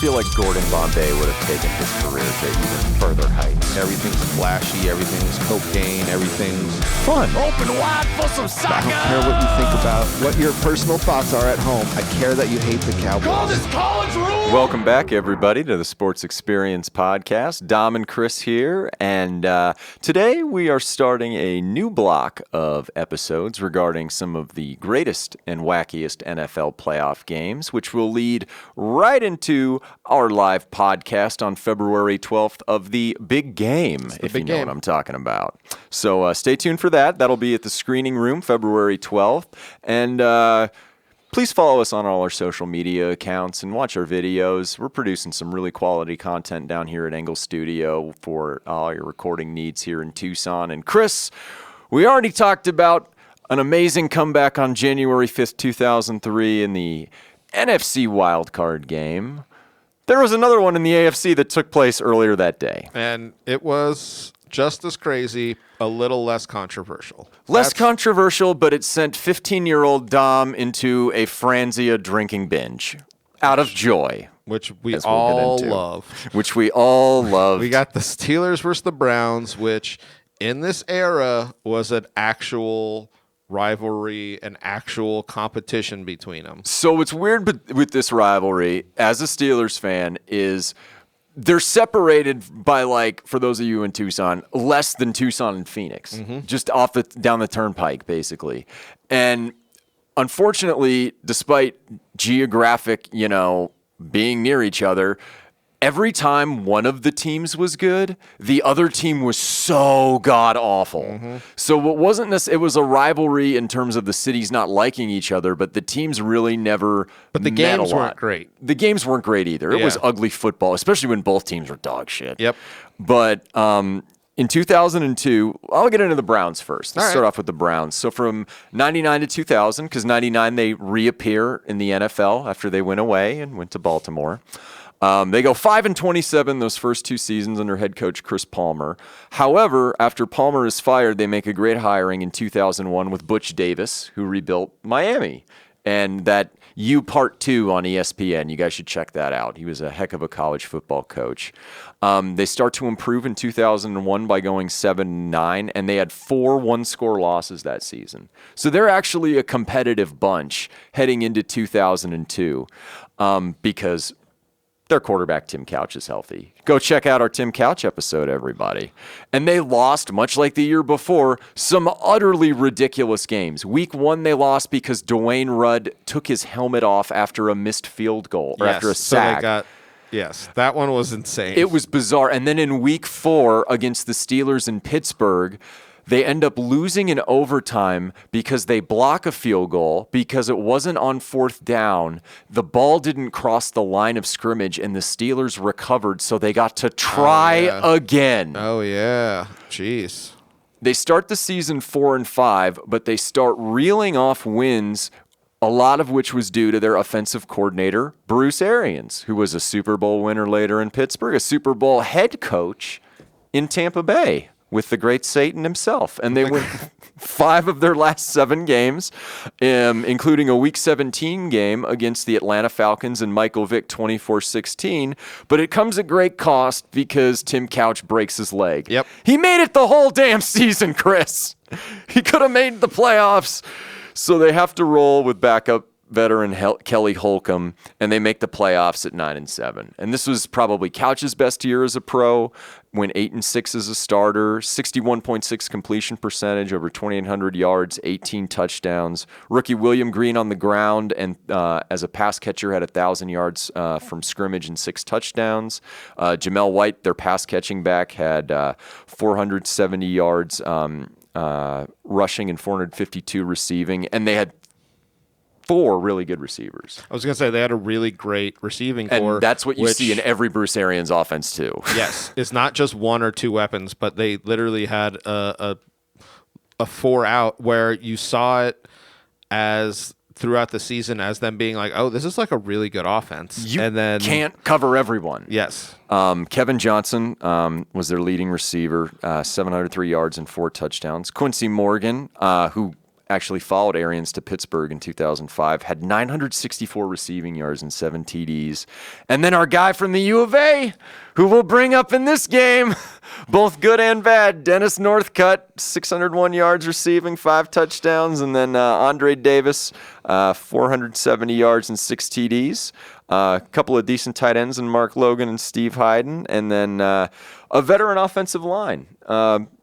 feel like Gordon Bombay would have taken his career to even further heights. Everything's flashy, everything's cocaine, everything's Fun. Open wide for some soccer. I don't care what you think about what your personal thoughts are at home. I care that you hate the Cowboys. Call this college rule. Welcome back, everybody, to the Sports Experience Podcast. Dom and Chris here, and today we are starting a new block of episodes regarding some of the greatest and wackiest NFL playoff games, which will lead right into our live podcast on February 12th of the Big Game, if you know what I'm talking about. So stay tuned for that. That'll be at the Screening Room, February 12th, and please follow us on all our social media accounts and watch our videos. We're producing some really quality content down here at Engle Studio for all your recording needs here in Tucson. And Chris, we already talked about an amazing comeback on January 5th, 2003 in the NFC wildcard game. There was another one in the AFC that took place earlier that day. And it was just as crazy, a little less controversial. Less controversial, but it sent 15-year-old Dom into a Franzia drinking binge out of joy. Which we all love. Which we all love. We got the Steelers versus the Browns, which in this era was an actual rivalry, an actual competition between them. So what's weird with this rivalry, as a Steelers fan, is they're separated by, like, for those of you in Tucson, less than Tucson and Phoenix, just down the turnpike, basically. And unfortunately, despite geographic, being near each other, every time one of the teams was good, the other team was so god-awful. So what wasn't this? It was a rivalry in terms of the cities not liking each other, but the teams really never But the met games a lot. weren't great. The games weren't great either. It Yeah. was ugly football, especially when both teams were dog shit. Yep. But in 2002, I'll get into the Browns first. Let's start off with the Browns. So from 99 to 2000, because 99 they reappear in the NFL after they went away and went to Baltimore. They go 5-27 those first two seasons under head coach Chris Palmer. However, after Palmer is fired, they make a great hiring in 2001 with Butch Davis, who rebuilt Miami. And that Part 2 on ESPN, you guys should check that out. He was a heck of a college football coach. They start to improve in 2001 by going 7-9, and they had 4 one-score losses that season. So they're actually a competitive bunch heading into 2002 because their quarterback, Tim Couch, is healthy. Go check out our Tim Couch episode, everybody. And they lost, much like the year before, some utterly ridiculous games. Week 1, they lost because Dwayne Rudd took his helmet off after a missed field goal, or after a sack. Yes, that one was insane. It was bizarre. And then in Week 4, against the Steelers in Pittsburgh, they end up losing in overtime because they block a field goal because it wasn't on 4th down. The ball didn't cross the line of scrimmage, and the Steelers recovered, so they got to try again. Oh, yeah. Jeez. They start the season 4-5, but they start reeling off wins, a lot of which was due to their offensive coordinator, Bruce Arians, who was a Super Bowl winner later in Pittsburgh, a Super Bowl head coach in Tampa Bay with the great Satan himself. And they win 5 of their last 7 games, including a Week 17 game against the Atlanta Falcons and Michael Vick 24-16. But it comes at great cost because Tim Couch breaks his leg. Yep. He made it the whole damn season, Chris. He could have made the playoffs. So they have to roll with backup veteran Kelly Holcomb, and they make the playoffs at 9-7. And this was probably Couch's best year as a pro. Went 8-6 as a starter, 61.6 completion percentage, over 2,800 yards, 18 touchdowns. Rookie William Green on the ground and as a pass catcher had 1,000 yards from scrimmage and 6 touchdowns. Jamel White, their pass catching back, had 470 yards rushing and 452 receiving, and they had 4 really good receivers. I was going to say they had a really great receiving core. And that's what you see in every Bruce Arians offense, too. Yes. It's not just 1 or 2 weapons, but they literally had a 4-out where you saw it as throughout the season as them being like, oh, this is like a really good offense. You and then can't cover everyone. Yes. Kevin Johnson was their leading receiver, 703 yards and 4 touchdowns. Quincy Morgan, who actually followed Arians to Pittsburgh in 2005, had 964 receiving yards and 7 TDs. And then our guy from the U of A, who we'll bring up in this game, both good and bad, Dennis Northcutt, 601 yards receiving, 5 touchdowns, and then Andre Davis, 470 yards and 6 TDs. A couple of decent tight ends in Mark Logan and Steve Hyden, and then a veteran offensive line.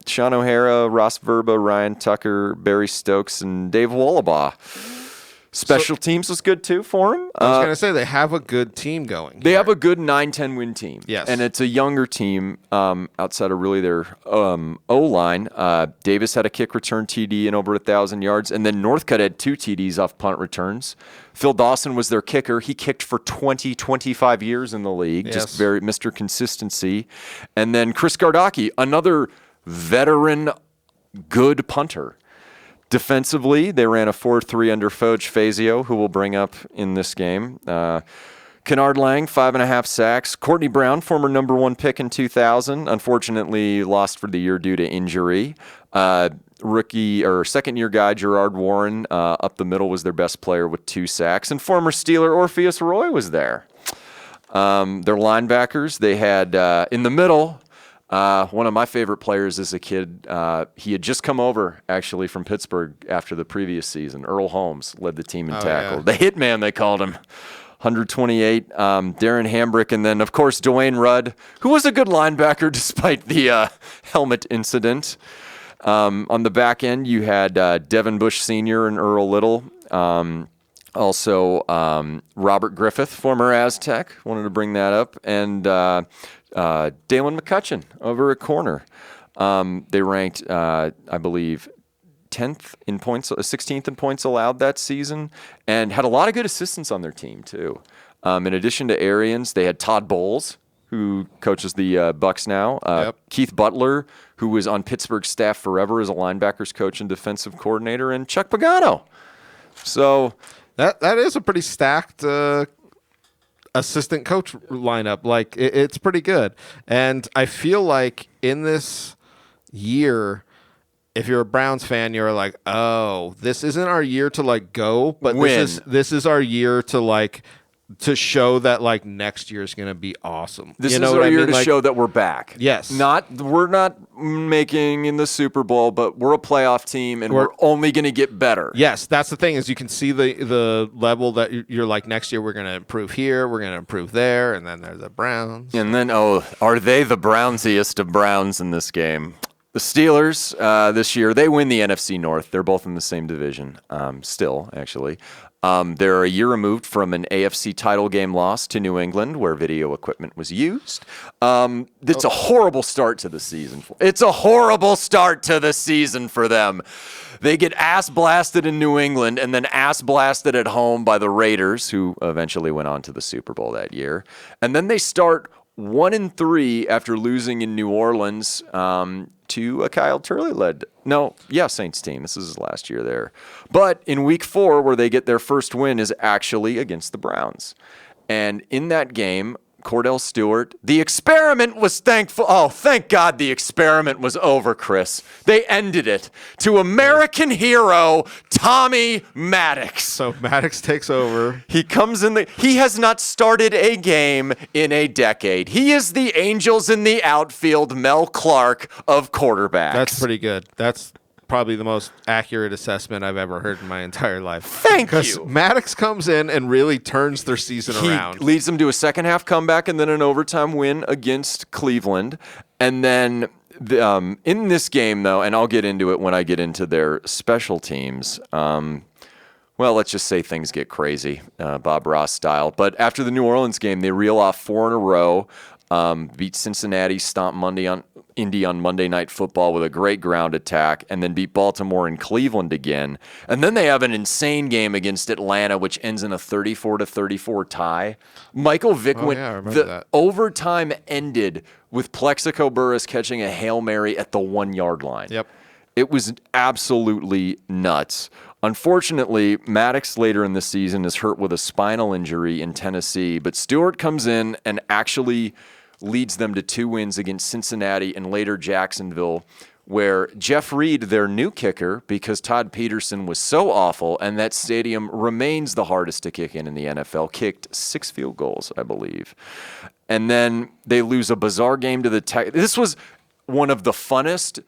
Sean O'Hara, Ross Verba, Ryan Tucker, Barry Stokes, and Dave Wallabaugh. Special teams was good, too, for him. I was going to say, they have a good team going. They have a good 9-10 win team. Yes. And it's a younger team outside of really their O-line. Davis had a kick return TD and over 1,000 yards. And then Northcutt had 2 TDs off punt returns. Phil Dawson was their kicker. He kicked for 25 years in the league. Yes. Just very Mr. Consistency. And then Chris Gardocki, another veteran good punter. Defensively, they ran a 4-3 under Foge Fazio, who we'll bring up in this game. Kennard Lang, 5.5 sacks. Courtney Brown, former number 1 pick in 2000, unfortunately lost for the year due to injury. Rookie or second-year guy Gerard Warren up the middle was their best player with 2 sacks, and former Steeler Orpheus Roy was there. Their linebackers, they had in the middle. One of my favorite players as a kid, he had just come over, actually, from Pittsburgh after the previous season. Earl Holmes led the team in tackle. Yeah. The Hitman, they called him. 128, Darren Hambrick, and then, of course, Dwayne Rudd, who was a good linebacker despite the helmet incident. On the back end, you had Devin Bush Sr. and Earl Little. Also, Robert Griffith, former Aztec, wanted to bring that up, and Dalen McCutcheon over at corner. They ranked, I believe, 10th in points, 16th in points allowed that season, and had a lot of good assistants on their team too. In addition to Arians, they had Todd Bowles, who coaches the Bucks now. Keith Butler, who was on Pittsburgh's staff forever as a linebackers coach and defensive coordinator, and Chuck Pagano. So that is a pretty stacked assistant coach lineup. Like it's pretty good, and I feel like in this year, if you're a Browns fan, you're like, oh, this isn't our year to like go, but this is our year to like to show that like next year is going to be awesome. This is our year to show that we're back. Yes. We're not making in the Super Bowl, but we're a playoff team, and we're only going to get better. Yes, that's the thing is you can see the level that you're like next year we're going to improve here, we're going to improve there, and then there's the Browns. And then, are they the Brownsiest of Browns in this game? The Steelers this year, they win the NFC North. They're both in the same division still, actually. They're a year removed from an AFC title game loss to New England, where video equipment was used. It's a horrible start to the season. It's a horrible start to the season for them. They get ass blasted in New England and then ass blasted at home by the Raiders, who eventually went on to the Super Bowl that year. And then they start 1-3 after losing in New Orleans to a Kyle Turley-led Saints team. This is his last year there. But in week 4, where they get their first win, is actually against the Browns. And in that game, Cordell Stewart, the experiment was thankful. Oh, thank God the experiment was over, Chris. They ended it to American hero Tommy Maddox. So Maddox takes over. He comes in he has not started a game in a decade. He is the Angels in the outfield Mel Clark of quarterbacks. That's pretty good. That's probably the most accurate assessment I've ever heard in my entire life. Thank you. Because Maddox comes in and really turns their season around. He leads them to a second half comeback and then an overtime win against Cleveland. And then in this game, though, and I'll get into it when I get into their special teams, well, let's just say things get crazy, Bob Ross style. But after the New Orleans game, they reel off 4 in a row, beat Cincinnati, stomp Indy on Monday Night Football with a great ground attack, and then beat Baltimore and Cleveland again. And then they have an insane game against Atlanta, which ends in a 34-34 tie. Michael Vick went. I remember that. Overtime ended with Plexico Burress catching a Hail Mary at the 1-yard line. Yep. It was absolutely nuts. Unfortunately, Maddox later in the season is hurt with a spinal injury in Tennessee, but Stewart comes in and actually leads them to 2 wins against Cincinnati and later Jacksonville, where Jeff Reed, their new kicker, because Todd Peterson was so awful, and that stadium remains the hardest to kick in the NFL, kicked 6 field goals, I believe. And then they lose a bizarre game to the Tech. This was one of the funnest,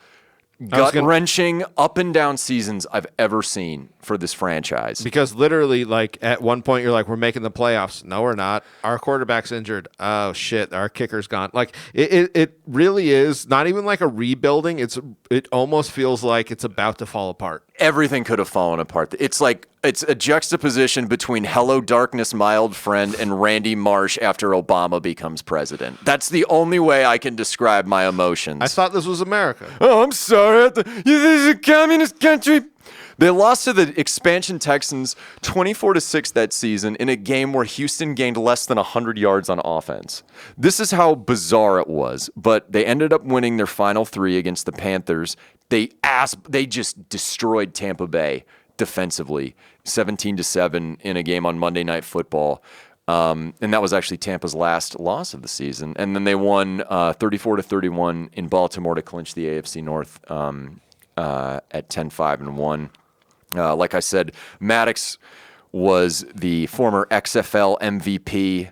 gut-wrenching, up-and-down seasons I've ever seen for this franchise. Because literally, like, at one point, you're like, we're making the playoffs. No, we're not. Our quarterback's injured. Oh, shit, our kicker's gone. Like, it really is not even like a rebuilding. It almost feels like it's about to fall apart. Everything could have fallen apart. It's like it's a juxtaposition between Hello Darkness, My Old Friend and Randy Marsh after Obama becomes president. That's the only way I can describe my emotions. I thought this was America. Oh, I'm sorry. This is a communist country. They lost to the expansion Texans 24-6 that season in a game where Houston gained less than 100 yards on offense. This is how bizarre it was, but they ended up winning their final 3 against the Panthers. They just destroyed Tampa Bay defensively, 17-7 in a game on Monday Night Football. And that was actually Tampa's last loss of the season. And then they won 34-31 in Baltimore to clinch the AFC North at 10-5-1. Like I said, Maddox was the former XFL MVP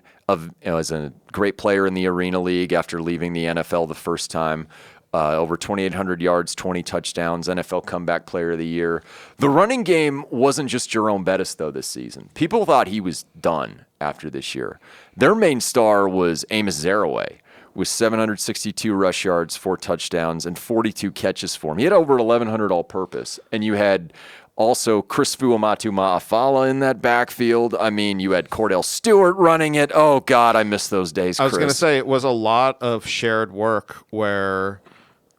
as a great player in the Arena League after leaving the NFL the first time. Over 2,800 yards, 20 touchdowns, NFL Comeback Player of the Year. The running game wasn't just Jerome Bettis, though, this season. People thought he was done after this year. Their main star was Amos Zaraway, with 762 rush yards, 4 touchdowns, and 42 catches for him. He had over 1,100 all-purpose. And you had also Chris Fuamatu Ma'afala in that backfield. I mean, you had Cordell Stewart running it. Oh, God, I miss those days, Chris. I was going to say, it was a lot of shared work where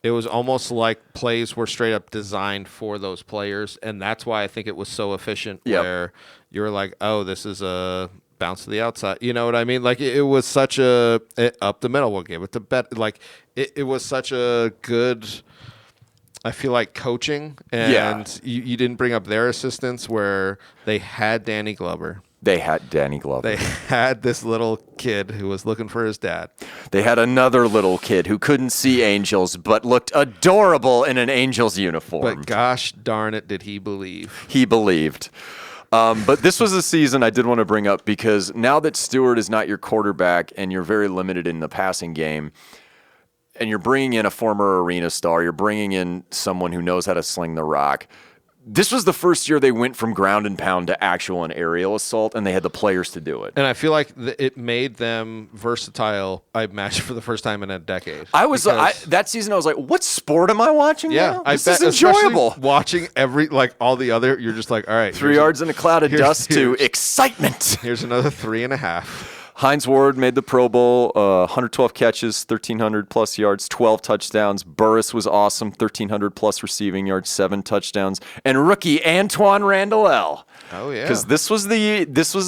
it was almost like plays were straight up designed for those players. And that's why I think it was so efficient, where you were like, oh, this is a bounce to the outside. You know what I mean? Like, it was such up the middle. We'll give it to Bet. Like, it was such a good, I feel like, coaching. And you didn't bring up their assistants, where they had Danny Glover. They had Danny Glover. They had this little kid who was looking for his dad. They had another little kid who couldn't see angels but looked adorable in an Angel's uniform. But gosh darn it, did he believe. He believed. But this was a season I did want to bring up, because now that Stewart is not your quarterback and you're very limited in the passing game, and you're bringing in a former arena star, you're bringing in someone who knows how to sling the rock. This was the first year they went from ground and pound to actual and aerial assault, and they had the players to do it. And I feel like it made them versatile, I imagine, for the first time in a decade. That season, I was like, what sport am I watching now? This is enjoyable. Watching all the other, you're just like, all right. 3 yards in a cloud of dust to excitement. Here's another 3.5. Hines Ward made the Pro Bowl, 112 catches, 1,300 plus yards, 12 touchdowns. Burris was awesome, 1,300 plus receiving yards, 7 touchdowns. And rookie Antoine Randall. Oh, yeah. Because this was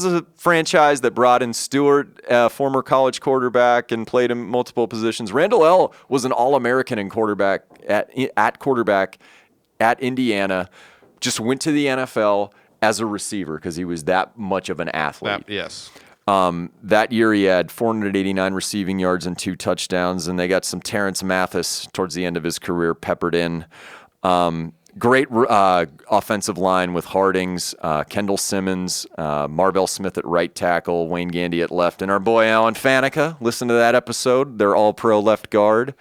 a franchise that brought in Stewart, former college quarterback, and played in multiple positions. Randall was an All-American in quarterback at quarterback at Indiana, just went to the NFL as a receiver because he was that much of an athlete. Yes. That year he had 489 receiving yards and 2 touchdowns, and they got some Terrence Mathis towards the end of his career peppered in. Great offensive line with Hardings, Kendall Simmons, Marvell Smith at right tackle, Wayne Gandy at left, and our boy Alan Faneca. Listen to that episode. They're all-pro left guard.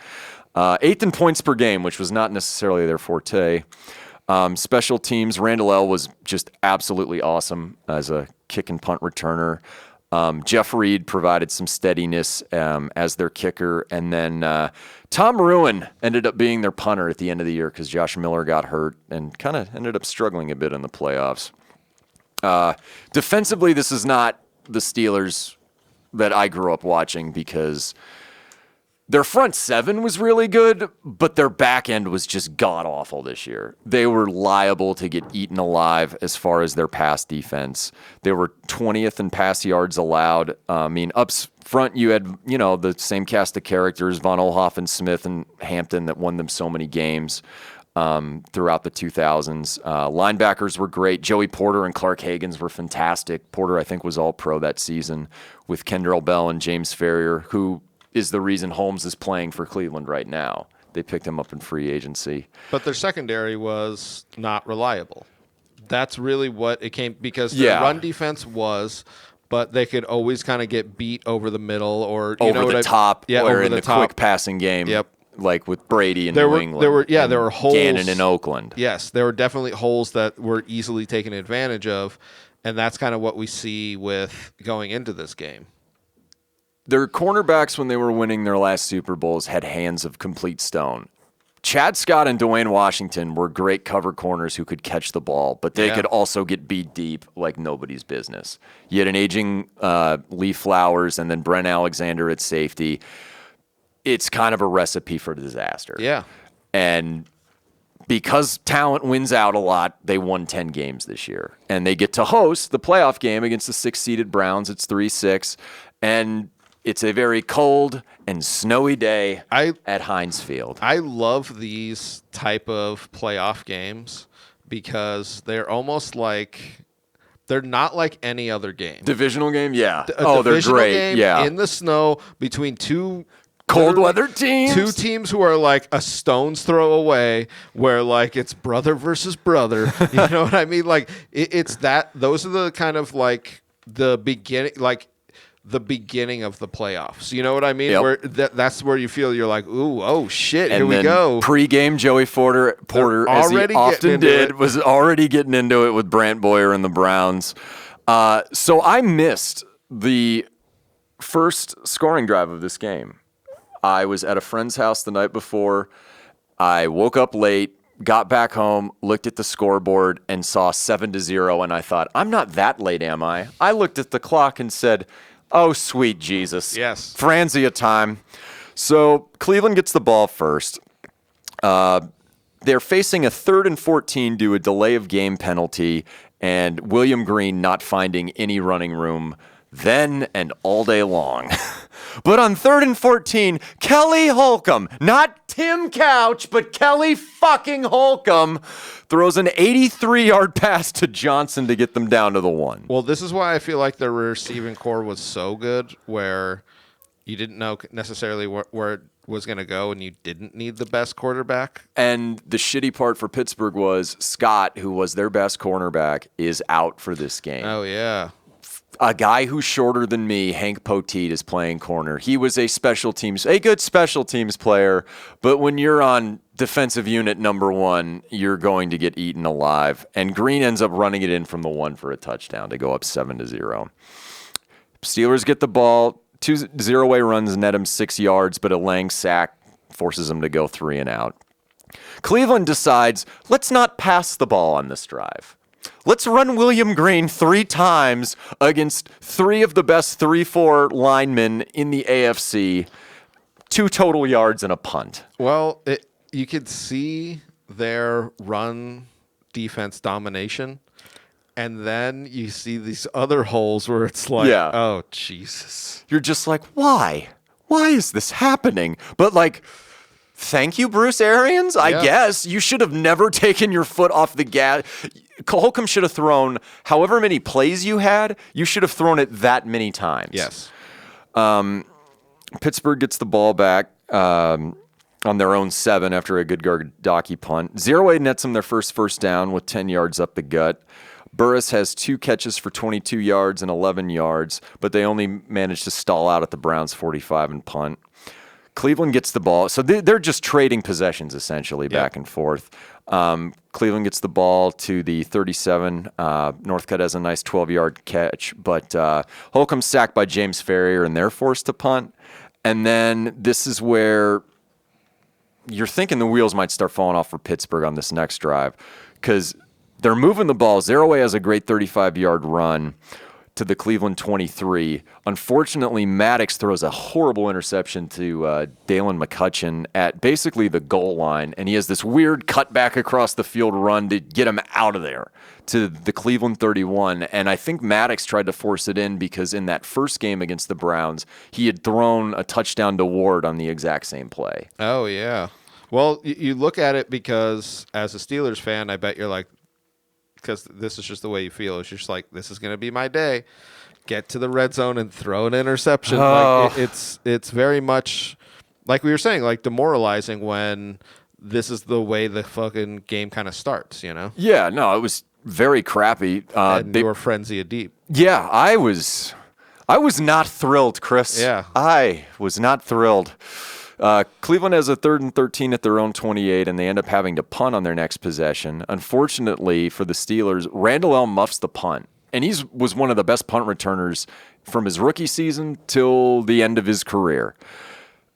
8th in points per game, which was not necessarily their forte. Special teams, Randall L. was just absolutely awesome as a kick and punt returner. Jeff Reed provided some steadiness as their kicker. And then Tom Ruin ended up being their punter at the end of the year because Josh Miller got hurt and kind of ended up struggling a bit in the playoffs. Defensively, this is not the Steelers that I grew up watching, because their front seven was really good, but their back end was just god-awful this year. They were liable to get eaten alive as far as their pass defense. They were 20th in pass yards allowed. Up front, you had, the same cast of characters, Von Olhoffen, Smith, and Hampton, that won them so many games throughout the 2000s. Linebackers were great. Joey Porter and Clark Hagans were fantastic. Porter, I think, was all-pro that season with Kendrell Bell and James Ferrier, who is the reason Holmes is playing for Cleveland right now. They picked him up in free agency. But their secondary was not reliable. That's really what it came, because their run defense was, but they could always kind of get beat over the middle or over the top, or in the top. quick passing game. Yep. Like with Brady in New England. There were holes. Gannon in Oakland. Yes, there were definitely holes that were easily taken advantage of, and that's kind of what we see with going into this game. Their cornerbacks, when they were winning their last Super Bowls, had hands of complete stone. Chad Scott and Dwayne Washington were great cover corners who could catch the ball, but they could also get beat deep like nobody's business. You had an aging Lee Flowers and then Brent Alexander at safety. It's kind of a recipe for disaster. Yeah. And because talent wins out a lot, they won 10 games this year. And they get to host the playoff game against the 6-seeded Browns. It's 3-6. And it's a very cold and snowy day at Heinz Field. I love these type of playoff games because they're almost like they're not like any other game. Divisional game? Yeah. They're great. Game yeah. In the snow between two cold weather teams. Two teams who are like a stone's throw away, where like it's brother versus brother. You know what I mean? Like it's that. Those are the kind of like the beginning, of the playoffs. You know what I mean? Yep. Where that's where you feel you're like, ooh, oh shit, and here we go. Pre-game, Joey Porter, as he often did, was already getting into it with Brant Boyer and the Browns. So I missed the first scoring drive of this game. I was at a friend's house the night before. I woke up late, got back home, looked at the scoreboard, and saw 7-0, and I thought, I'm not that late, am I? I looked at the clock and said, oh, sweet Jesus. Yes. Franzia time. So Cleveland gets the ball first. They're facing a 3rd and 14 due to a delay of game penalty, and William Green not finding any running room then and all day long. But on 3rd and 14, Kelly Holcomb, not Tim Couch, but Kelly fucking Holcomb, throws an 83-yard pass to Johnson to get them down to the 1. Well, this is why I feel like their receiving core was so good, where you didn't know necessarily where it was going to go, and you didn't need the best quarterback. And the shitty part for Pittsburgh was Scott, who was their best cornerback, is out for this game. Oh, yeah. A guy who's shorter than me, Hank Poteet, is playing corner. He was a good special teams player, but when you're on defensive unit number 1, you're going to get eaten alive. And Green ends up running it in from the 1 for a touchdown to go up 7-0. Steelers get the ball. 2 zero-way runs net him 6 yards, but a Lang sack forces him to go 3 and out. Cleveland decides, let's not pass the ball on this drive. Let's run William Green 3 times against 3 of the best 3-4 linemen in the AFC. 2 total yards and a punt. Well, you could see their run defense domination, and then you see these other holes where it's like, oh, Jesus. You're just like, why? Why is this happening? But like, thank you, Bruce Arians, I guess. You should have never taken your foot off the gas. Holcomb should have thrown however many plays you had. You should have thrown it that many times. Yes. Pittsburgh gets the ball back on their own 7 after a good Gardocki punt. 0-8 nets them their first down with 10 yards up the gut. Burris has 2 catches for 22 yards and 11 yards, but they only managed to stall out at the Browns' 45 and punt. Cleveland gets the ball. So they're just trading possessions, essentially, back and forth. Cleveland gets the ball to the 37. Northcutt has a nice 12-yard catch, but Holcomb's sacked by James Ferrier, and they're forced to punt. And then this is where you're thinking the wheels might start falling off for Pittsburgh on this next drive, because they're moving the ball. Zero-way has a great 35-yard run to the Cleveland 23. Unfortunately, Maddox throws a horrible interception to Dalen McCutcheon at basically the goal line, and he has this weird cutback across the field run to get him out of there to the Cleveland 31. And I think Maddox tried to force it in because in that first game against the Browns, he had thrown a touchdown to Ward on the exact same play. Oh, yeah. Well, you look at it because as a Steelers fan, I bet you're like, because this is just the way you feel. It's just like, this is going to be my day. Get to the red zone and throw an interception. Oh. Like it's very much like we were saying, like demoralizing when this is the way the fucking game kind of starts, you know? Yeah, no, it was very crappy. And your frenzy deep. Yeah, I was not thrilled, Chris. Yeah. I was not thrilled. Cleveland has a 3rd and 13 at their own 28, and they end up having to punt on their next possession. Unfortunately for the Steelers, Randall L. muffs the punt, and he was one of the best punt returners from his rookie season till the end of his career.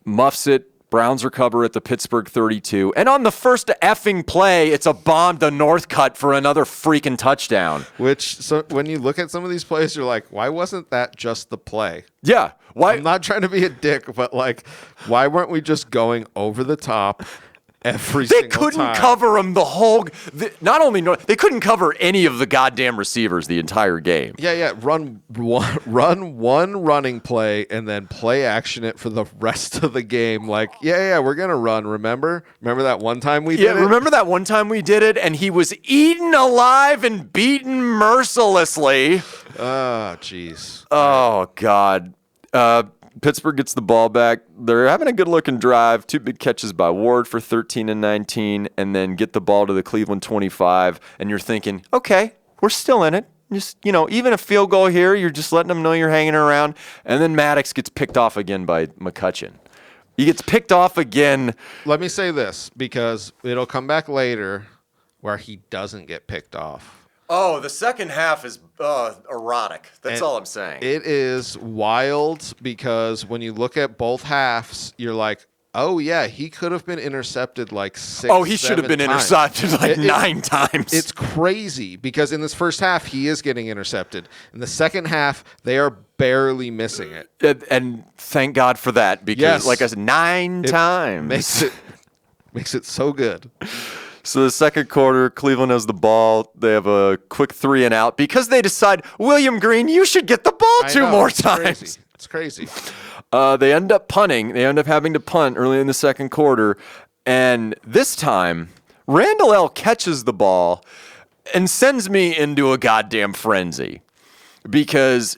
Muffs it. Browns recover at the Pittsburgh 32. And on the first effing play, it's a bomb to Northcutt for another freaking touchdown. Which, so when you look at some of these plays, you're like, why wasn't that just the play? Yeah. Why? I'm not trying to be a dick, but like, why weren't we just going over the top every They single couldn't time? cover him the whole. Not only they couldn't cover any of the goddamn receivers the entire game. Yeah. Run one running play and then play action it for the rest of the game. Like, yeah, we're gonna run. Remember that one time we did it? Remember that one time we did it, and he was eaten alive and beaten mercilessly. Oh, jeez. Oh God. Pittsburgh gets the ball back. They're having a good-looking drive. 2 big catches by Ward for 13 and 19, and then get the ball to the Cleveland 25. And you're thinking, okay, we're still in it. Just, even a field goal here, you're just letting them know you're hanging around. And then Maddox gets picked off again by McCutcheon. He gets picked off again. Let me say this, because it'll come back later where he doesn't get picked off. Oh, the second half is erotic. That's all I'm saying. It is wild because when you look at both halves, you're like, oh, yeah, he could have been intercepted like 6 Oh, he should have been intercepted like 9 times. It's crazy because in this first half, he is getting intercepted. In the second half, they are barely missing it. And thank God for that because, like I said, 9 times. Makes it so good. So the second quarter, Cleveland has the ball. They have a quick 3 and out because they decide, William Green, you should get the ball 2 more times. It's crazy. They end up punting. They end up having to punt early in the second quarter. And this time, Randall L. catches the ball and sends me into a goddamn frenzy because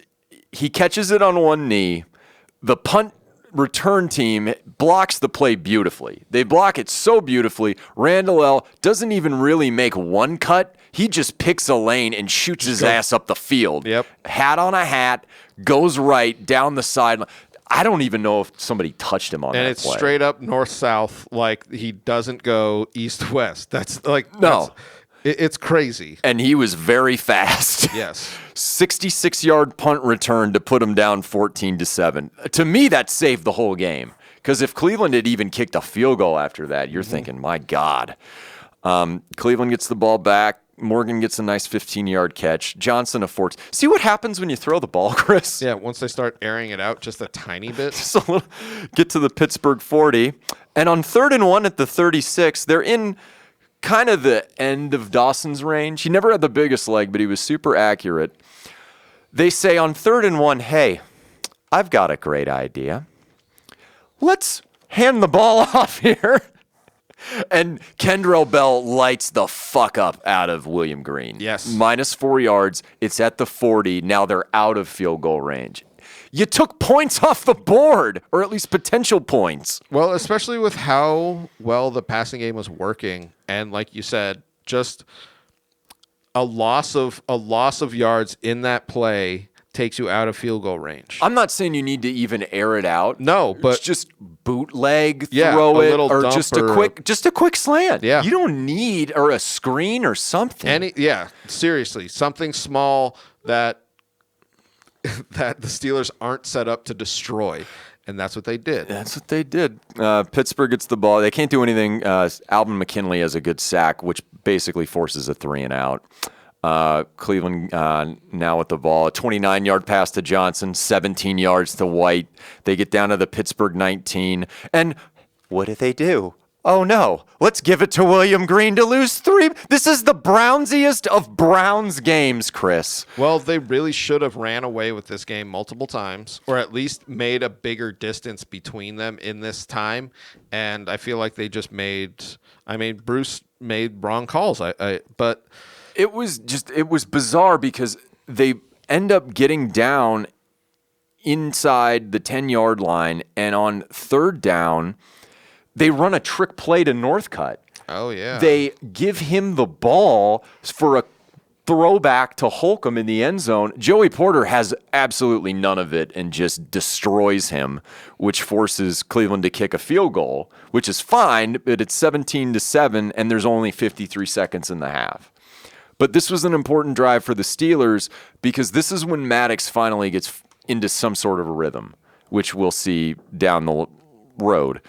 he catches it on one knee. The punt return team blocks the play beautifully. They block it so beautifully. Randall L. doesn't even really make one cut. He just picks a lane and shoots his ass up the field. Yep. Hat on a hat, goes right down the sideline. I don't even know if somebody touched him on that play. And it's straight up north-south, like he doesn't go east-west. That's like no. It's crazy. And he was very fast. Yes. 66-yard punt return to put him down 14-7. To me, that saved the whole game. Because if Cleveland had even kicked a field goal after that, you're thinking, my God. Cleveland gets the ball back. Morgan gets a nice 15-yard catch. Johnson a 14. See what happens when you throw the ball, Chris? Yeah, once they start airing it out just a tiny bit. Just a little, get to the Pittsburgh 40. And on 3rd and 1 at the 36, they're in kind of the end of Dawson's range. He never had the biggest leg, but he was super accurate. They say on 3rd and 1, hey, I've got a great idea. Let's hand the ball off here. And Kendrell Bell lights the fuck up out of William Green. Yes. -4 yards. It's at the 40. Now they're out of field goal range. You took points off the board, or at least potential points. Well, especially with how well the passing game was working, and like you said, just a loss of yards in that play takes you out of field goal range. I'm not saying you need to even air it out. No, but it's just bootleg, yeah, throw a it, little or dump just a quick slant. Yeah. You don't need or a screen or something. Seriously, something small that the Steelers aren't set up to destroy. And that's what they did. That's what they did. Pittsburgh gets the ball. They can't do anything. Alvin McKinley has a good sack, which basically forces a 3 and out. Cleveland now with the ball. A 29-yard pass to Johnson, 17 yards to White. They get down to the Pittsburgh 19. And what do? Oh, no. Let's give it to William Green to lose 3. This is the Brownsiest of Browns games, Chris. Well, they really should have ran away with this game multiple times, or at least made a bigger distance between them in this time. And I feel like they just Bruce made wrong calls. But it was bizarre because they end up getting down inside the 10-yard line, and on third down, they run a trick play to Northcutt. Oh, yeah. They give him the ball for a throwback to Holcomb in the end zone. Joey Porter has absolutely none of it and just destroys him, which forces Cleveland to kick a field goal, which is fine, but it's 17-7, and there's only 53 seconds in the half. But this was an important drive for the Steelers because this is when Maddox finally gets into some sort of a rhythm, which we'll see down the road.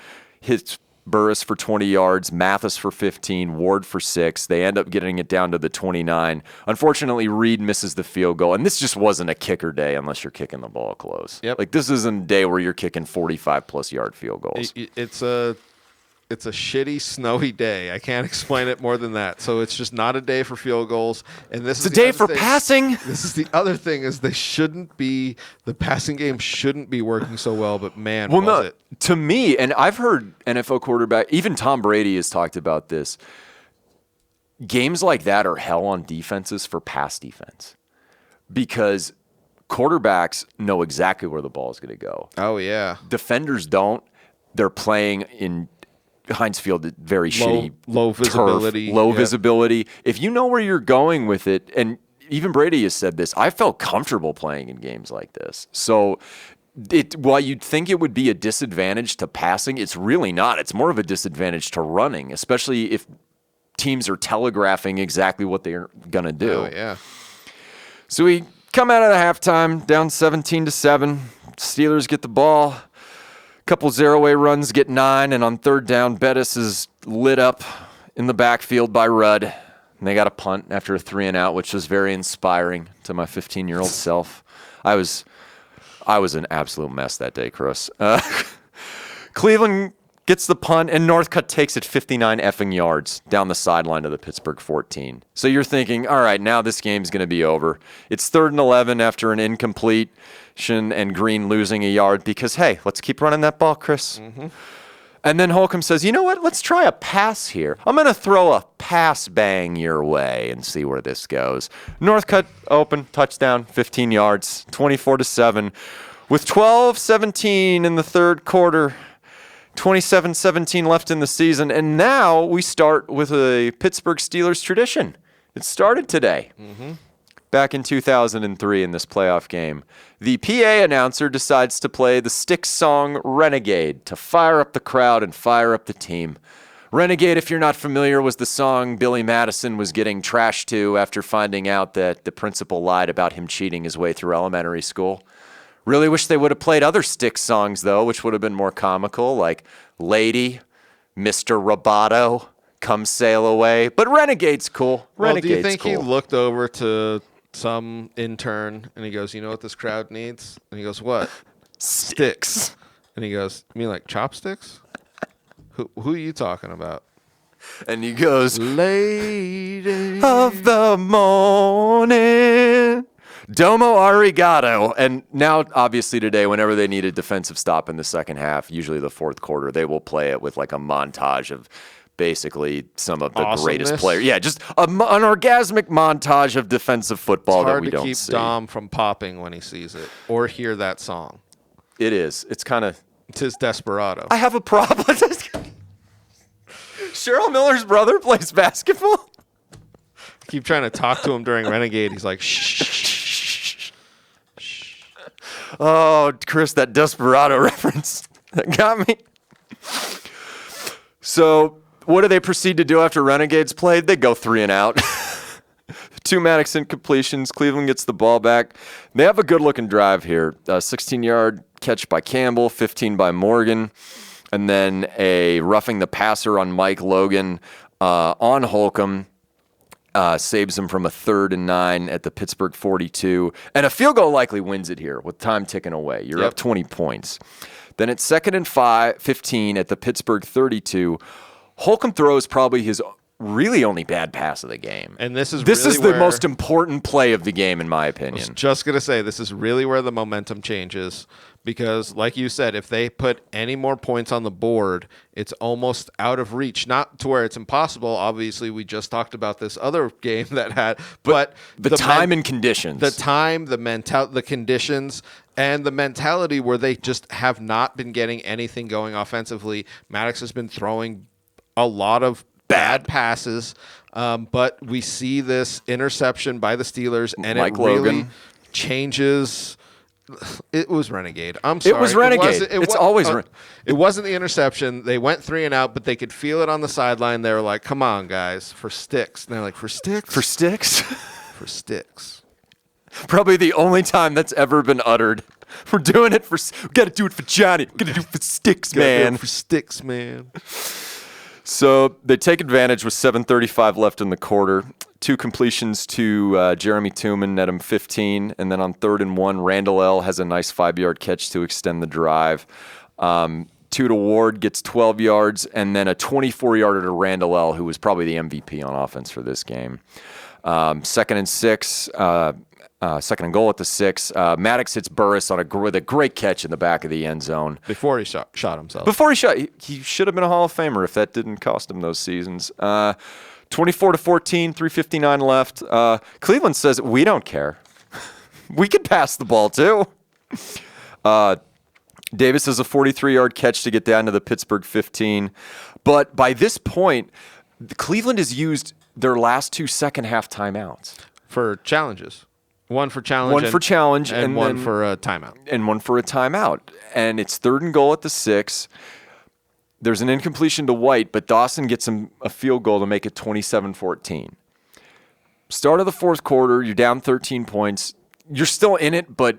Hits Burris for 20 yards, Mathis for 15, Ward for 6. They end up getting it down to the 29. Unfortunately, Reed misses the field goal, and this just wasn't a kicker day unless you're kicking the ball close. Yep. Like, this isn't a day where you're kicking 45-plus yard field goals. It's a shitty, snowy day. I can't explain it more than that. So it's just not a day for field goals. And this is It's a day for passing. This is the other thing is the passing game shouldn't be working so well, but man, was it. To me, and I've heard NFL quarterback, even Tom Brady has talked about this, games like that are hell on defenses for pass defense because quarterbacks know exactly where the ball is going to go. Oh, yeah. Defenders don't. They're playing in Heinz Field, very shitty low visibility. Turf, visibility. If you know where you're going with it, and even Brady has said this, I felt comfortable playing in games like this. So while you'd think it would be a disadvantage to passing, it's really not. It's more of a disadvantage to running, especially if teams are telegraphing exactly what they're going to do. Oh, yeah. So we come out of the halftime down 17-7. Steelers get the ball. Couple zero-way runs, get 9, and on third down, Bettis is lit up in the backfield by Rudd. And they got a punt after a 3-and-out, which was very inspiring to my 15-year-old self. I was an absolute mess that day, Chris. Cleveland gets the punt, and Northcutt takes it 59 effing yards down the sideline of the Pittsburgh 14. So you're thinking, all right, now this game's going to be over. It's 3rd and 11 after an incomplete and Green losing a yard because, hey, let's keep running that ball, Chris. Mm-hmm. And then Holcomb says, you know what? Let's try a pass here. I'm going to throw a pass bang your way and see where this goes. Northcutt open, touchdown, 15 yards, 24-7. With 12-17 in the third quarter, 27-17 left in the season, and now we start with a Pittsburgh Steelers tradition. It started today. Mm-hmm. Back in 2003 in this playoff game, the PA announcer decides to play the Styx song Renegade to fire up the crowd and fire up the team. Renegade, if you're not familiar, was the song Billy Madison was getting trashed to after finding out that the principal lied about him cheating his way through elementary school. Really wish they would have played other Styx songs, though, which would have been more comical, like Lady, Mr. Roboto, Come Sail Away. But Renegade's cool. Renegade's do you think cool. he looked over to some intern and he goes, you know what this crowd needs? And he goes, what? Styx. And he goes, you mean like chopsticks? Who are you talking about? And he goes, Lady of the morning, Domo Arigato. And now, obviously, today, whenever they need a defensive stop in the second half, usually the fourth quarter, they will play it with like a montage of basically some of the greatest players. Yeah, just an orgasmic montage of defensive football that we don't see. It's hard to keep Dom from popping when he sees it or hear that song. It is. It's kind of... It's his Desperado. I have a problem. Cheryl Miller's brother plays basketball? Keep trying to talk to him during Renegade. He's like, shh. Oh, Chris, that Desperado reference. That got me. So... what do they proceed to do after Renegades played? They go 3-and-out. 2 Maddox incompletions. Cleveland gets the ball back. They have a good-looking drive here. A 16-yard catch by Campbell, 15 by Morgan, and then a roughing the passer on Mike Logan on Holcomb. Saves him from a 3rd and 9 at the Pittsburgh 42. And a field goal likely wins it here with time ticking away. You're up 20 points. Then it's 2nd and 15 at the Pittsburgh 32. Holcomb throws probably his really only bad pass of the game. And this is the most important play of the game, in my opinion. I was just going to say, this is really where the momentum changes because, like you said, if they put any more points on the board, it's almost out of reach. Not to where it's impossible. Obviously, we just talked about this other game that had, but the time and conditions. The time, the conditions, and the mentality where they just have not been getting anything going offensively. Maddox has been throwing a lot of bad passes, but we see this interception by the Steelers, and Mike it really Logan changes. It was Renegade. I'm sorry. It was Renegade. It's always It wasn't the interception. They went 3 and out, but they could feel it on the sideline. They were like, come on, guys, for Styx. And they're like, for Styx? For Styx? For Styx. Probably the only time that's ever been uttered. We're doing it for... We got to do it for Johnny. We got to do it for Styx, man. For Styx, man. So they take advantage with 7:35 left in the quarter. 2 completions to Jeremy Tooman, net him 15. And then on 3rd and 1, Randall L. has a nice 5-yard catch to extend the drive. 2 to Ward, gets 12 yards. And then a 24-yarder to Randall L., who was probably the MVP on offense for this game. 2nd and 6, 2nd and goal at the 6. Maddox hits Burris with a great catch in the back of the end zone. Before he shot himself. Before he should have been a Hall of Famer if that didn't cost him those seasons. 24-14, 3:59 left. Cleveland says, we don't care. We can pass the ball too. Davis has a 43-yard catch to get down to the Pittsburgh 15. But by this point, Cleveland has used their last 2 second-half timeouts. For challenges. One for challenge. And one for a timeout. And one for a timeout. And it's 3rd and goal at the 6. There's an incompletion to White, but Dawson gets him a field goal to make it 27-14. Start of the 4th quarter, you're down 13 points. You're still in it, but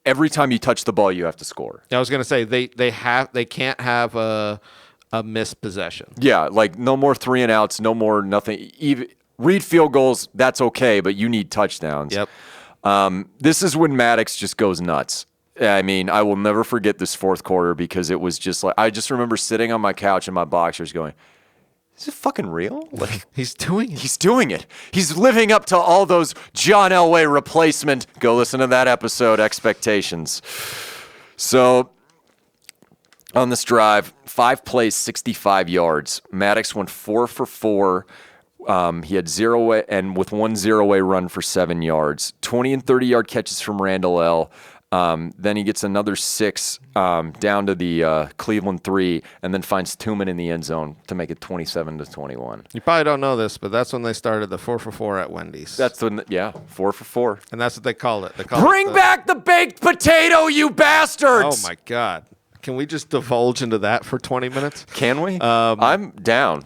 every time you touch the ball, you have to score. I was going to say they can't have a missed possession. Yeah, like no more 3 and outs, no more nothing. Even read field goals, that's okay, but you need touchdowns. Yep. This is when Maddox just goes nuts. I mean, I will never forget this 4th quarter because it was just like, I just remember sitting on my couch in my boxers going, is it fucking real? Like He's doing it. He's doing it. He's living up to all those John Elway replacement. Go listen to that episode, expectations. So on this drive, 5 plays, 65 yards. Maddox went 4 for 4. He had 0 and with 1 0-way run for 7 yards. 20 and 30-yard catches from Randall L. Then he gets another 6 down to the Cleveland 3, and then finds Tooman in the end zone to make it 27-21. You probably don't know this, but that's when they started the 4 for 4 at Wendy's. That's when, 4 for 4. And that's what they call it. Bring back the baked potato, you bastards! Oh my God! Can we just divulge into that for 20 minutes? Can we? I'm down.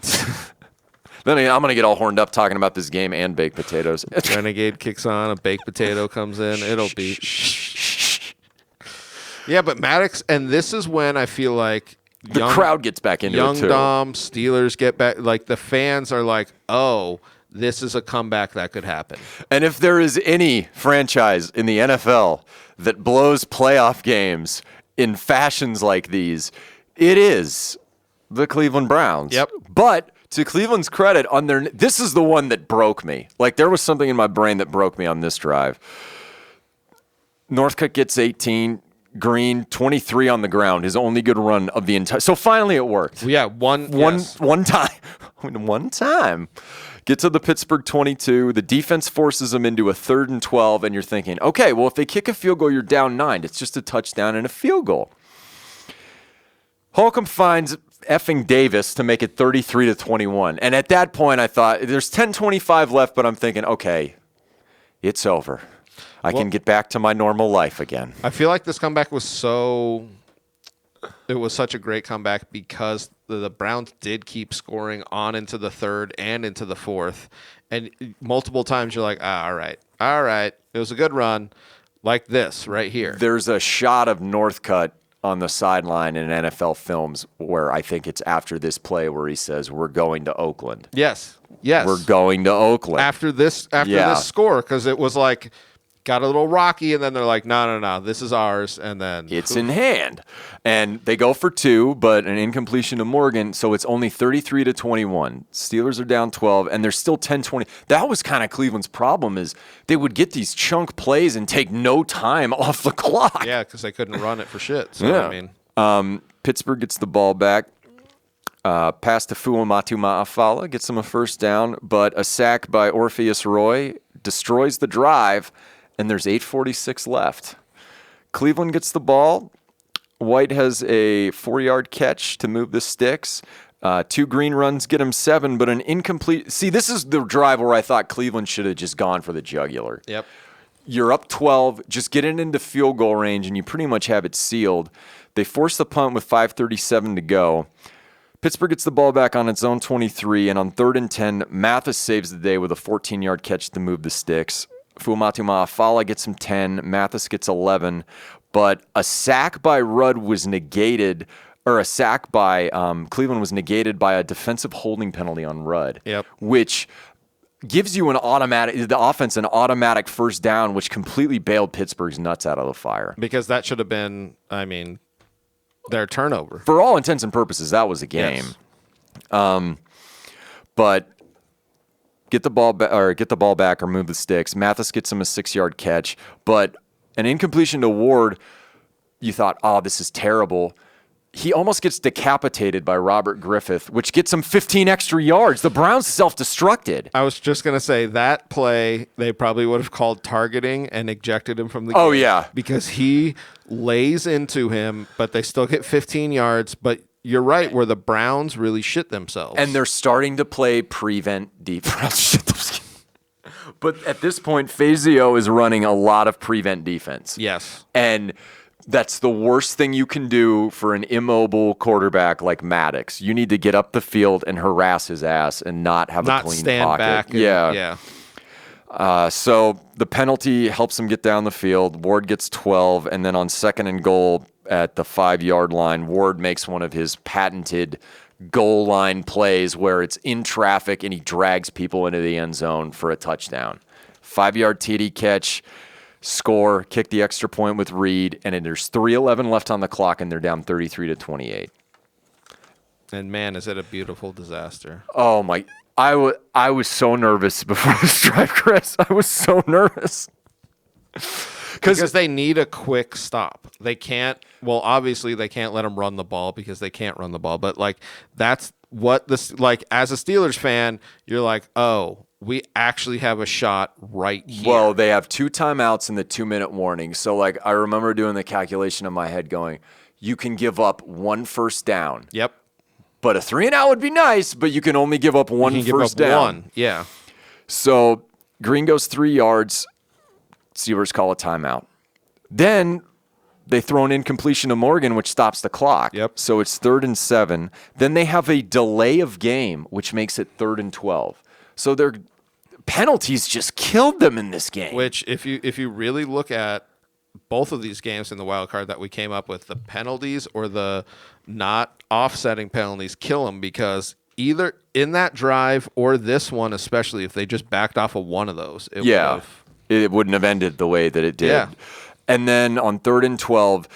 Then I'm going to get all horned up talking about this game and baked potatoes. Renegade kicks on, a baked potato comes in. It'll be... Yeah, but Maddox, and this is when I feel like the crowd gets back into it too. Young Dom, Steelers get back. Like the fans are like, oh, this is a comeback that could happen. And if there is any franchise in the NFL that blows playoff games in fashions like these, it is the Cleveland Browns. Yep. But to Cleveland's credit, this is the one that broke me. Like there was something in my brain that broke me on this drive. Northcutt gets 18. Green, 23 on the ground, his only good run of the entire. So finally it worked. Well, yeah, one time. One time. Get to the Pittsburgh 22. The defense forces them into a 3rd and 12, and you're thinking, okay, well, if they kick a field goal, you're down 9. It's just a touchdown and a field goal. Holcomb finds effing Davis to make it 33-21. And at that point, I thought, there's 10:25 left, but I'm thinking, okay, it's over. I can get back to my normal life again. I feel like this comeback was such a great comeback because the Browns did keep scoring on into the 3rd and into the 4th. And multiple times you're like, all right. It was a good run like this right here. There's a shot of Northcutt on the sideline in NFL films where I think it's after this play where he says, we're going to Oakland. Yes. We're going to Oakland. After this score, because it was like, got a little rocky, and then they're like, no, this is ours, and then it's in hand. And they go for 2, but an incompletion to Morgan, so it's only 33-21. Steelers are down 12, and they're still 10-20. That was kind of Cleveland's problem, is they would get these chunk plays and take no time off the clock. Yeah, because they couldn't run it for shit. So, Yeah. I mean, Pittsburgh gets the ball back. Pass to Fuamatu Ma'afala, gets them a first down, but a sack by Orpheus Roy destroys the drive, and there's 8:46 left. Cleveland gets the ball. White has a 4-yard catch to move the sticks. 2 green runs get him 7, but an incomplete. See, this is the drive where I thought Cleveland should have just gone for the jugular. yep. You're up 12, just get it into field goal range, and you pretty much have it sealed. They force the punt with 5:37 to go. Pittsburgh gets the ball back on its own 23, and on 3rd and 10, Mathis saves the day with a 14-yard catch to move the sticks. Fuamatu Ma'afala gets him 10, Mathis gets 11, but a sack by Rudd was negated, or a sack by Cleveland was negated by a defensive holding penalty on Rudd, Yep. which gives you the offense an automatic first down, which completely bailed Pittsburgh's nuts out of the fire. Because that should have been, I mean, their turnover. For all intents and purposes, that was a game. Yes. But get the ball back or move the sticks. Mathis gets him a 6-yard catch, but an incompletion to Ward. You thought, oh, this is terrible. He almost gets decapitated by Robert Griffith, which gets him 15 extra yards. The Browns self-destructed. I was just going to say that play, they probably would have called targeting and ejected him from the game. Oh, yeah. Because he lays into him, but they still get 15 yards. But you're right, where the Browns really shit themselves. And they're starting to play prevent defense. But at this point, Fazio is running a lot of prevent defense. Yes. And that's the worst thing you can do for an immobile quarterback like Maddox. You need to get up the field and harass his ass and not have a clean stand pocket. back. Yeah. So the penalty helps him get down the field. Ward gets 12, and then on 2nd and goal at the 5-yard line, Ward makes one of his patented goal line plays where it's in traffic and he drags people into the end zone for a touchdown. 5-yard TD catch. Score, kick the extra point with Reed, and then there's 3:11 left on the clock, and they're down 33-28. And man, is it a beautiful disaster. Oh my! I was so nervous before this drive, Chris. I was so nervous Because they need a quick stop. They can't. Well, obviously they can't let them run the ball because they can't run the ball. But like that's what this like as a Steelers fan, you're like, oh. We actually have a shot right here. Well, they have 2 timeouts in the 2-minute warning. So, like, I remember doing the calculation in my head going, you can give up 1 first down. Yep. But a 3-and-out would be nice, but you can only give up one first down. One. Yeah. So, Green goes 3 yards. Steelers call a timeout. Then they throw an incompletion to Morgan, which stops the clock. Yep. So, it's 3rd and 7. Then they have a delay of game, which makes it 3rd and 12. So, they're penalties just killed them in this game. Which, if you really look at both of these games in the wild card that we came up with, the penalties or the not offsetting penalties kill them because either in that drive or this one, especially if they just backed off of one of those, it wouldn't have ended the way that it did. Yeah. And then on 3rd and 12,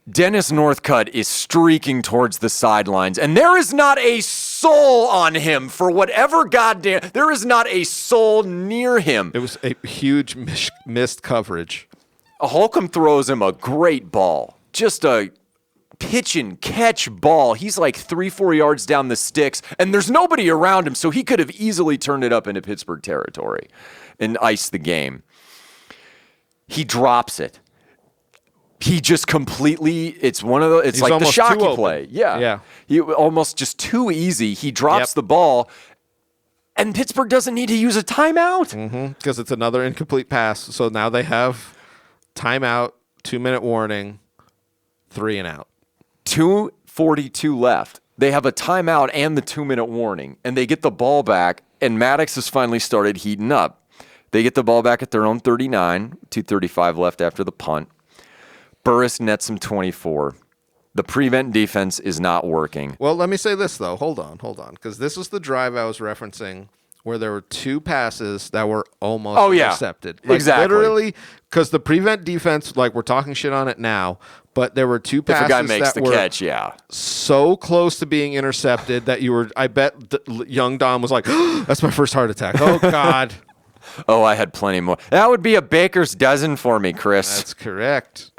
Dennis Northcutt is streaking towards the sidelines, and there is not a soul on him for whatever goddamn. There is not a soul near him. It was a huge missed coverage. Holcomb throws him a great ball, just a pitch and catch ball. He's like 3-4 yards down the sticks, and there's nobody around him, so he could have easily turned it up into Pittsburgh territory and iced the game. He drops it. He just completely, it's one of the, it's He's like the almost too Shockey open. play. Yeah. Yeah. He almost just too easy. He drops Yep. the ball, and Pittsburgh doesn't need to use a timeout. Because it's another incomplete pass. So now they have timeout, 2-minute warning, 3-and-out. 2:42 left. They have a timeout and the 2-minute warning, and they get the ball back, and Maddox has finally started heating up. They get the ball back at their own 39, 2:35 left after the punt. Burris nets him 24. The prevent defense is not working. Well, let me say this, though. Hold on. Because this is the drive I was referencing where there were 2 passes that were almost intercepted. Exactly. Literally, because the prevent defense, like we're talking shit on it now, but there were 2 passes If a guy makes that the were catch, yeah. so close to being intercepted that I bet young Dom was like, that's my first heart attack. Oh, God. Oh, I had plenty more. That would be a baker's dozen for me, Chris. That's correct.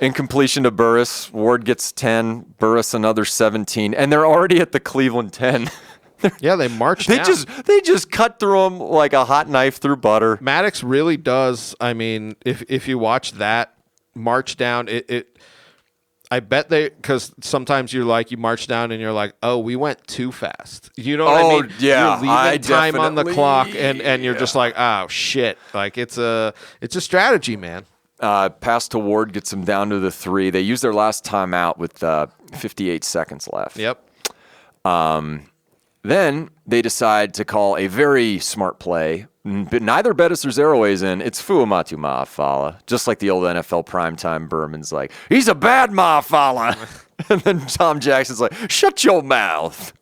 Incompletion to Burris. Ward gets 10. Burris another 17. And they're already at the Cleveland 10. Yeah, they marched They down. they just cut through them like a hot knife through butter. Maddox really does. I mean, if you watch that march down, I bet because sometimes you march down and you're like, oh, we went too fast. You know what I mean? Yeah, you're leaving time on the clock, and you're just like, oh shit. Like it's a strategy, man. Pass to Ward gets them down to the 3. They use their last timeout with 58 seconds left. Yep. Then they decide to call a very smart play, but neither Bettis or Zeroways in. It's Fuamatu Ma'afala, just like the old NFL primetime Berman's like, he's a bad Ma'afala. And then Tom Jackson's like, shut your mouth.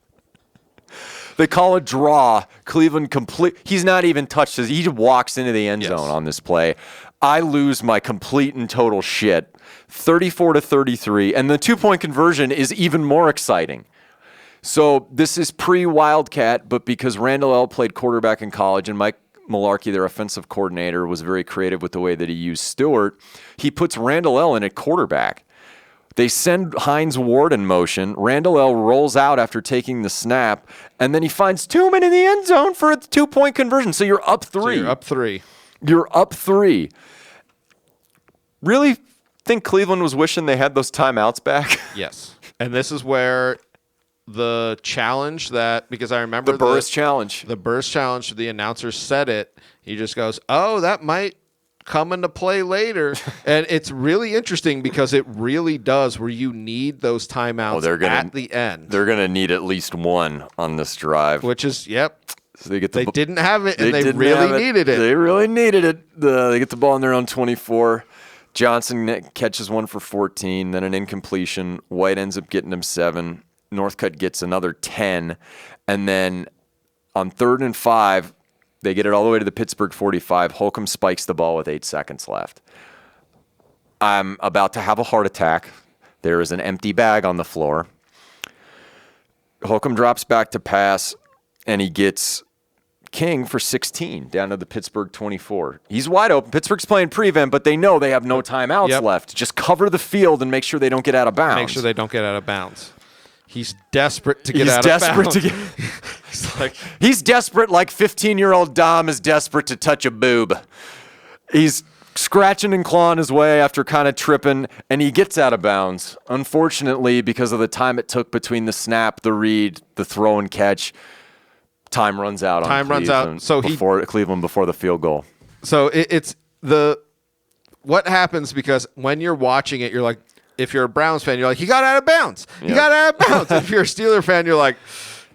They call a draw. Cleveland complete. He's not even touched. He just walks into the end zone on this play. I lose my complete and total shit. 34-33. And the 2-point conversion is even more exciting. So this is pre-Wildcat, but because Randall L. played quarterback in college and Mike Mularkey, their offensive coordinator, was very creative with the way that he used Stewart, he puts Randall L. in at quarterback. They send Hines Ward in motion. Randall L. rolls out after taking the snap, and then he finds Tooman in the end zone for a 2-point conversion. So you're up 3. So you're up 3. You're up 3. Really think Cleveland was wishing they had those timeouts back? Yes. And this is where the challenge because I remember the Burris challenge. The Burris challenge, the announcer said it. He just goes, oh, that might come into play later. And it's really interesting because it really does, where you need those timeouts at the end. They're going to need at least one on this drive. Which is, yep. So they didn't have it, and they really needed it. They really needed it. They get the ball on their own 24. Johnson catches one for 14, then an incompletion. White ends up getting him 7. Northcutt gets another 10. And then on 3rd and 5, they get it all the way to the Pittsburgh 45. Holcomb spikes the ball with 8 seconds left. I'm about to have a heart attack. There is an empty bag on the floor. Holcomb drops back to pass, and he gets King for 16 down to the Pittsburgh 24. He's wide open. Pittsburgh's playing prevent, but they know they have no timeouts left. Just cover the field and make sure they don't get out of bounds. He's desperate to get out of bounds. He's desperate like 15-year-old Dom is desperate to touch a boob. He's scratching and clawing his way after kind of tripping, and he gets out of bounds. Unfortunately, because of the time it took between the snap, the read, the throw and catch, time runs out on Cleveland. So Cleveland before the field goal. So it's what happens, because when you're watching it, you're like, if you're a Browns fan, you're like, he got out of bounds. He got out of bounds. If you're a Steeler fan, you're like,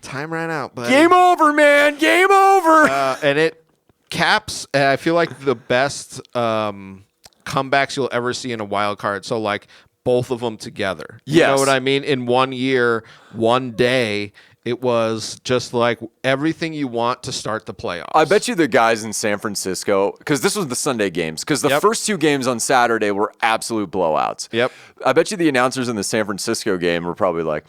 time ran out. Buddy. Game over, man. Game over. And it caps, I feel like, the best comebacks you'll ever see in a wild card. So, like, both of them together. You know what I mean? In 1 year, 1 day, it was just like everything you want to start the playoffs. I bet you the guys in San Francisco, because this was the Sunday games, because the first 2 games on Saturday were absolute blowouts. Yep. I bet you the announcers in the San Francisco game were probably like,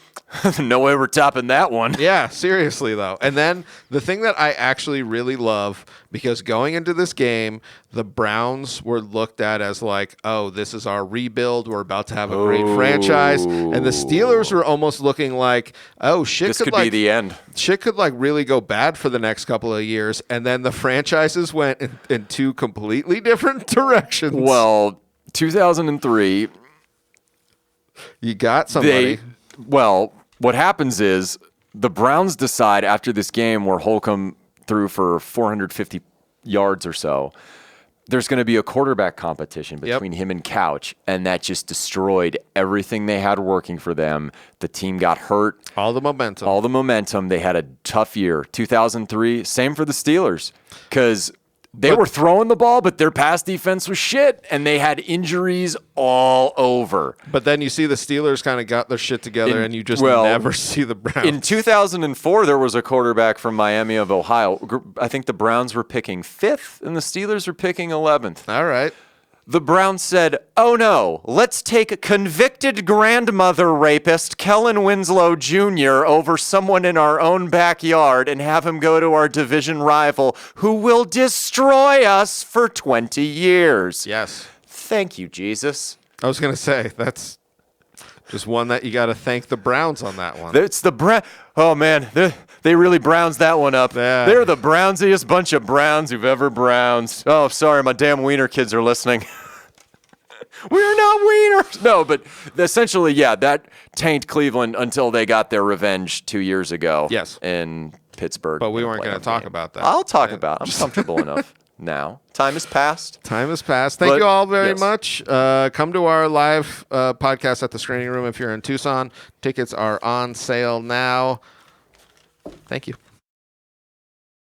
no way we're topping that one. Yeah, seriously, though. And then the thing that I actually really love, because going into this game, the Browns were looked at as like, oh, this is our rebuild. We're about to have a great franchise. And the Steelers were almost looking like, oh, shit, this could be the end. Shit could like really go bad for the next couple of years. And then the franchises went in 2 completely different directions. Well, 2003. You got somebody. What happens is the Browns decide after this game where Holcomb threw for 450 yards or so, there's going to be a quarterback competition between him and Couch, and that just destroyed everything they had working for them. The team got hurt. All the momentum. They had a tough year. 2003, same for the Steelers, because They were throwing the ball, but their pass defense was shit, and they had injuries all over. But then you see the Steelers kind of got their shit together, and you just never see the Browns. In 2004, there was a quarterback from Miami of Ohio. I think the Browns were picking 5th, and the Steelers were picking 11th. All right. The Browns said, oh no, let's take convicted grandmother rapist Kellen Winslow Jr. over someone in our own backyard and have him go to our division rival who will destroy us for 20 years. Yes. Thank you, Jesus. I was going to say, that's just one that you got to thank the Browns on that one. It's the Oh, man, they really Browns that one up. Yeah. They're the Brownsiest bunch of Browns who've ever Browns. Oh, sorry, my damn wiener kids are listening. We're not wieners. No, but essentially, yeah, that tanked Cleveland until they got their revenge 2 years ago. Yes. In Pittsburgh. But we weren't going to talk about that. I'll talk about it. I'm comfortable enough now. Time has passed. Time has passed. Thank you all very much. Come to our live podcast at the Screening Room if you're in Tucson. Tickets are on sale now. Thank you.